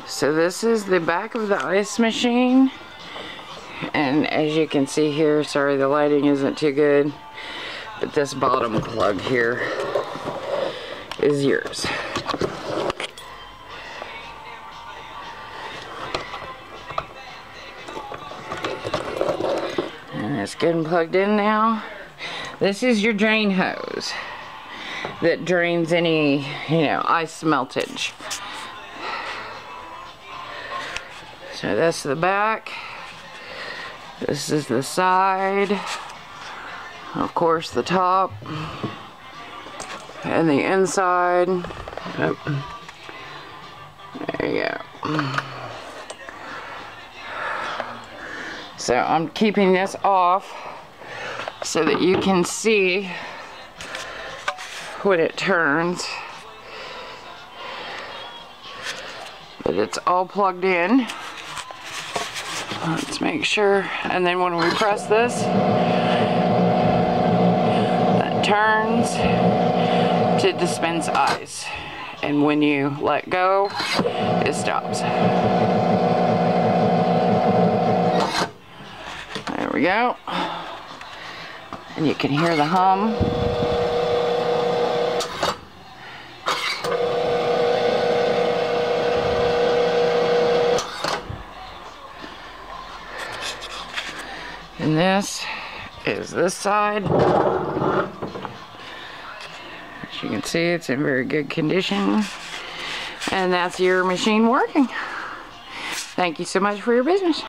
So this is the back of the ice machine, and as you can see here, sorry the lighting isn't too good, but this bottom plug here is yours. And it's getting plugged in now. This is your drain hose that drains any, ice meltage. So that's the back. This is the side. Of course, the top. And the inside. Yep. There you go. So I'm keeping this off so that you can see when it turns. But it's all plugged in. Let's make sure. And then when we press this, that turns to dispense ice. And when you let go, it stops. There we go. And you can hear the hum. And this is this side. As you can see, it's in very good condition. And that's your machine working. Thank you so much for your business.